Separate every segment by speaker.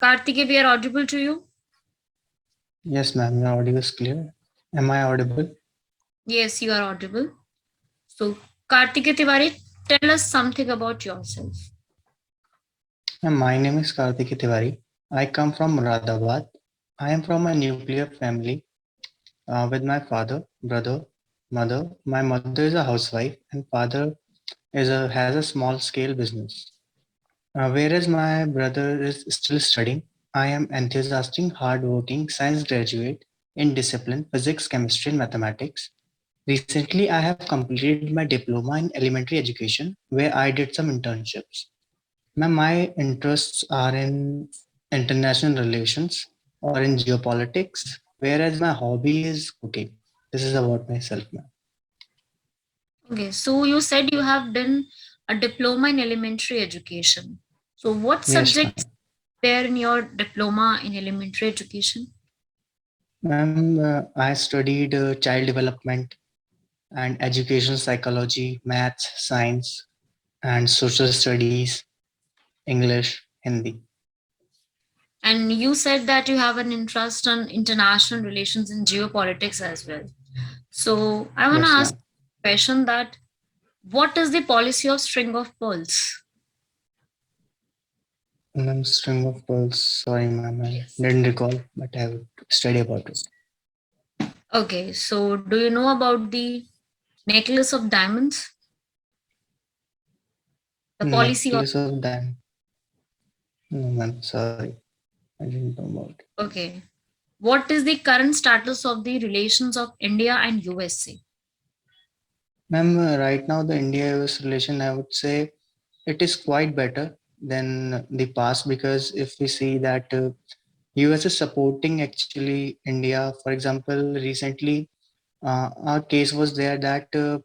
Speaker 1: Kartike, we are audible to you?
Speaker 2: Yes, ma'am, your audio is clear. Am I audible?
Speaker 1: Yes, you are audible. So, Kartike Tiwari, tell us something about yourself.
Speaker 2: My name is Karthik Tiwari. I come from Muradabad. I am from a nuclear family with my father, brother, mother. My mother is a housewife and father has a small scale business. Whereas my brother is still studying, I am enthusiastic, hardworking science graduate in discipline physics, chemistry, and mathematics. Recently, I have completed my diploma in elementary education where I did some internships. Ma'am, my interests are in international relations or in geopolitics, whereas my hobby is cooking. This is about myself, ma'am.
Speaker 1: Okay, so you said you have done a diploma in elementary education. So, what
Speaker 2: Yes, ma'am.
Speaker 1: subjects there in your diploma in elementary education?
Speaker 2: Ma'am, I studied child development and education psychology, maths, science, and social studies, English, Hindi.
Speaker 1: And you said that you have an interest in international relations and geopolitics as well. So, I want to
Speaker 2: Yes,
Speaker 1: ask
Speaker 2: ma'am.
Speaker 1: a question that what is the policy of string of pearls?
Speaker 2: Ma'am, string of pearls. Sorry, ma'am, I
Speaker 1: Yes.
Speaker 2: didn't recall, but I would study about it.
Speaker 1: Okay, so do you know about the necklace of diamonds? The policy of.
Speaker 2: Necklace of diamond. No, ma'am, sorry. I didn't know about it.
Speaker 1: Okay. What is the current status of the relations of India and USA?
Speaker 2: Ma'am, right now the India-US relation, I would say it is quite better than the past because if we see that US is supporting actually India. For example, recently our case was there that the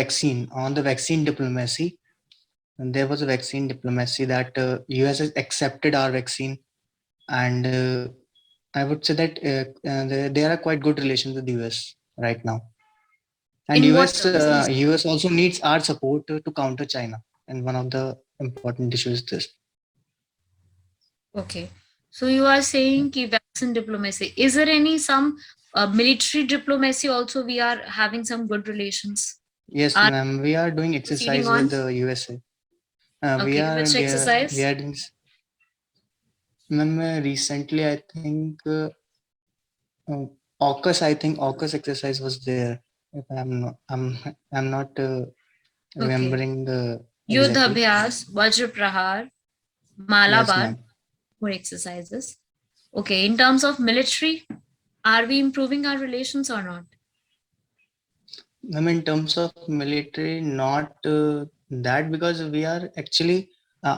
Speaker 2: vaccine on the vaccine diplomacy, and there was a vaccine diplomacy that US has accepted our vaccine, and I would say that there are quite good relations with the US right now. And
Speaker 1: In what
Speaker 2: US
Speaker 1: terms?
Speaker 2: US also needs our support to counter China. And one of the important issues is this.
Speaker 1: Okay. So you are saying ki vaccine diplomacy. Is there any some military diplomacy also we are having some good relations?
Speaker 2: Yes,
Speaker 1: Are
Speaker 2: ma'am. We are doing
Speaker 1: proceeding
Speaker 2: exercise
Speaker 1: on?
Speaker 2: with the USA.
Speaker 1: Okay. Which
Speaker 2: We
Speaker 1: exercise?
Speaker 2: are doing. Ma'am, recently I think uh, AUKUS. I think AUKUS exercise was there. If I'm not
Speaker 1: Okay.
Speaker 2: remembering the
Speaker 1: Yudha
Speaker 2: exactly.
Speaker 1: Abhyas, Vajra Prahar,
Speaker 2: Yes,
Speaker 1: Malabar,
Speaker 2: ma'am.
Speaker 1: more exercises. Okay. In terms of military, are we improving our relations or not?
Speaker 2: I mean, in terms of military, not that because we are actually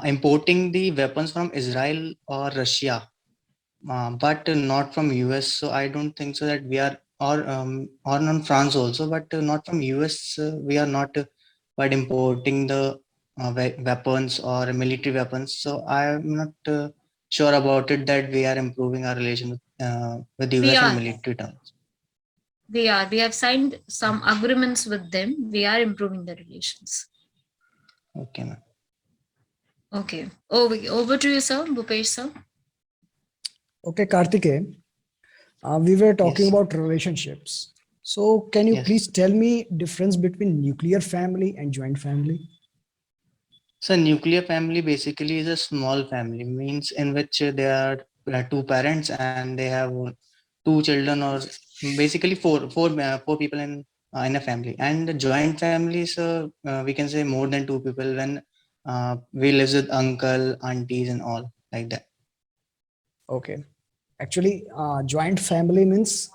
Speaker 2: importing the weapons from Israel or Russia, but not from US. So I don't think so that we are, or not France also, but not from US. We are not but importing the weapons or military weapons. So I'm not sure about it that we are improving our relation with the
Speaker 1: We
Speaker 2: US in
Speaker 1: are.
Speaker 2: military terms.
Speaker 1: We are. We have signed some agreements with them. We are improving the relations.
Speaker 2: Okay, ma'am.
Speaker 1: Okay. Over to you, sir. Bhupesh, sir.
Speaker 3: Okay, Kartike, we were talking
Speaker 2: Yes.
Speaker 3: about relationships. So can you
Speaker 2: Yes.
Speaker 3: please tell me difference between nuclear family and joint family?
Speaker 2: So nuclear family basically is a small family, means in which there are two parents and they have two children, or basically four people in a family. And the joint family is we can say more than two people when we live with uncle, aunties, and all like that.
Speaker 3: Okay. Actually, joint family means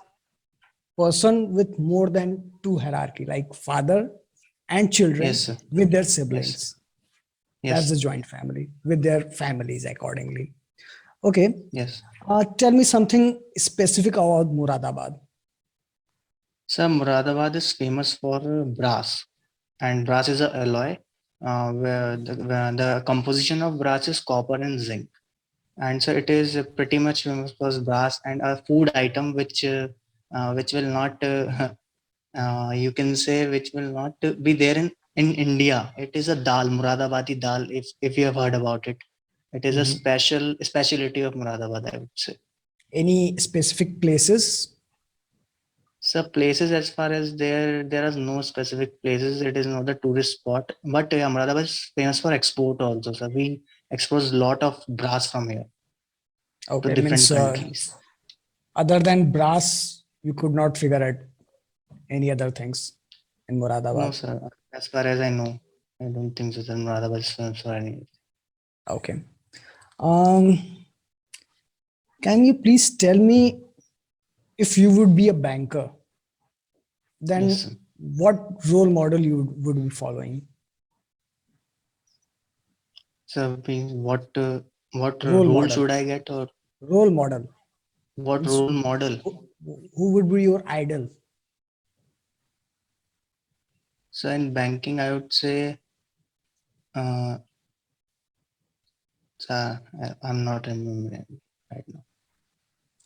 Speaker 3: person with more than two hierarchy, like father and
Speaker 2: Yes,
Speaker 3: children
Speaker 2: sir.
Speaker 3: with their
Speaker 2: Yes,
Speaker 3: siblings. That's
Speaker 2: yes,
Speaker 3: the joint family with their families accordingly. Okay.
Speaker 2: yes.
Speaker 3: Tell me something specific about Muradabad.
Speaker 2: So Muradabad is famous for brass, and brass is a alloy where the composition of brass is copper and zinc. And so it is pretty much famous for brass and a food item which will not you can say which will not be there in India. It is a dal, Muradabadi dal, if you have heard about it. It is a
Speaker 3: Mhm.
Speaker 2: specialty of Moradabad, I would say.
Speaker 3: Any specific places?
Speaker 2: So places, as far as there are no specific places. It is not a tourist spot, but Moradabad is famous for export also. So we export a lot of brass from here to
Speaker 3: Okay,
Speaker 2: different
Speaker 3: means
Speaker 2: countries.
Speaker 3: other than brass, you could not figure out any other things in
Speaker 2: No,
Speaker 3: Moradabad.
Speaker 2: sir. As far as I know, I don't think so. That Moradabad is famous for any.
Speaker 3: Okay. Um, can you please tell me, if you would be a banker,
Speaker 2: Yes, sir.
Speaker 3: then what role model you would be following?
Speaker 2: So, what
Speaker 3: Role
Speaker 2: role
Speaker 3: model.
Speaker 2: should I get, or
Speaker 3: Role model.
Speaker 2: what
Speaker 3: Means
Speaker 2: role model?
Speaker 3: who would be your idol?
Speaker 2: So in banking, I would say, uh, I'm not remembering right now.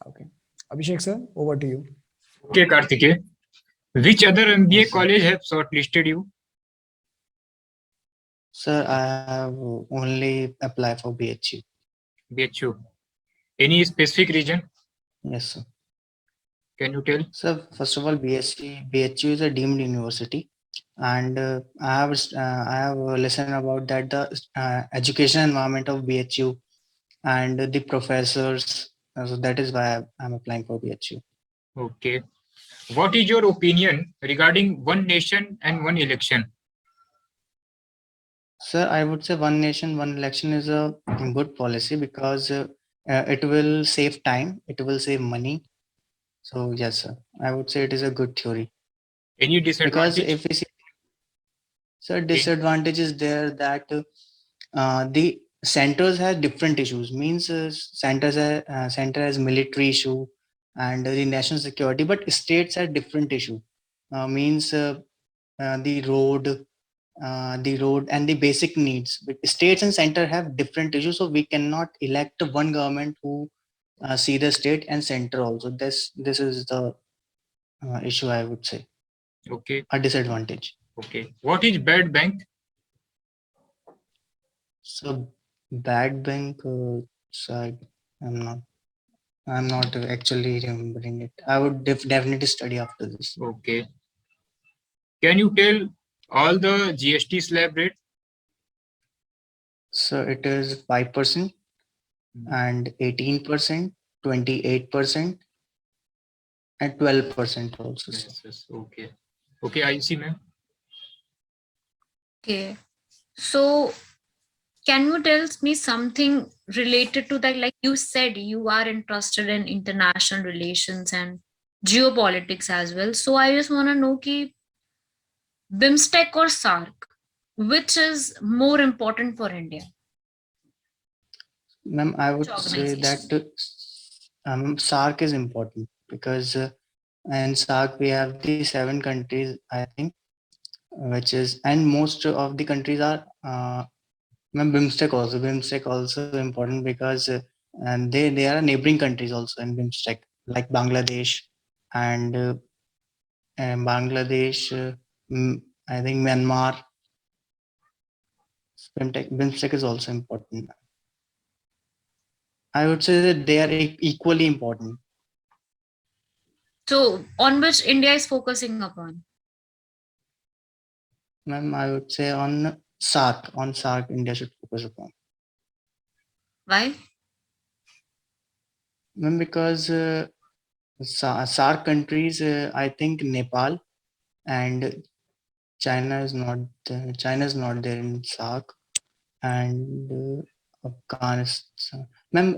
Speaker 3: Okay. Abhishek sir, over to you.
Speaker 4: Okay, Kartikeya. Which other MBA
Speaker 2: Yes, sir.
Speaker 4: college have shortlisted you?
Speaker 2: Sir, I have only applied for BHU.
Speaker 4: BHU. Any specific reason?
Speaker 2: Yes, sir.
Speaker 4: Can you tell?
Speaker 2: So first of all, BHU is a deemed university, and I have listened about that the education environment of BHU and the professors. So that is why I'm applying for BHU.
Speaker 4: Okay. What is your opinion regarding one nation and one election?
Speaker 2: Sir, I would say one nation, one election is a good policy because it will save time, it will save money. So yes, sir, I would say it is a good theory.
Speaker 4: Any
Speaker 2: Because
Speaker 4: disadvantage?
Speaker 2: if we see, sir, disadvantage is there that the centers have different issues. Means center has military issue and the national security, but states have different issue. Means the road and the basic needs. But states and center have different issues, so we cannot elect one government who see the state and center also. This is the issue, I would say,
Speaker 4: Okay.
Speaker 2: a disadvantage.
Speaker 4: Okay. What is bad bank?
Speaker 2: So bad bank, so I'm not actually remembering it. I would definitely study after this.
Speaker 4: Okay. Can you tell all the GST slab rate?
Speaker 2: So it is 5% and 18%, 28%, and 12% also. Sir.
Speaker 4: Yes. Okay. Okay, I see, ma'am.
Speaker 1: Okay. So can you tell me something related to that? Like you said, you are interested in international relations and geopolitics as well. So I just want to know ki BIMSTEC or SARC, which is more important for India?
Speaker 2: Ma'am, I
Speaker 1: Which
Speaker 2: would say that
Speaker 1: organization?
Speaker 2: SARC is important because in SARC we have the 7 countries, I think, which is, and most of the countries are ma'am, BIMSTEC also important because and they are neighboring countries also in BIMSTEC, like Bangladesh and I think Myanmar. BIMSTEC is also important. I would say that they are equally important.
Speaker 1: So on which India is focusing upon?
Speaker 2: Ma'am, I would say on SARC. On SARC, India should focus upon.
Speaker 1: Why?
Speaker 2: Ma'am, because SARC countries, I think Nepal and China is not there in SARC, and Afghanistan. Ma'am,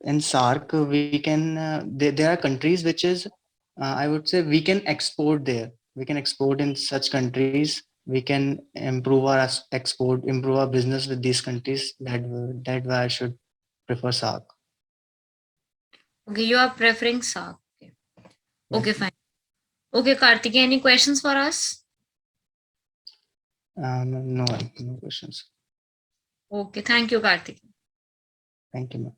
Speaker 2: in SARC we can there are countries which is I would say we can export there. We can export in such countries. We can improve our export, improve our business with these countries. That why I should prefer SARC.
Speaker 1: Okay, you are preferring SARC. Okay, okay,
Speaker 2: Yes.
Speaker 1: fine. Okay, Karthikeya, any questions for us?
Speaker 2: No questions.
Speaker 1: Okay, thank you, Karthikeya.
Speaker 2: Thank you, ma'am.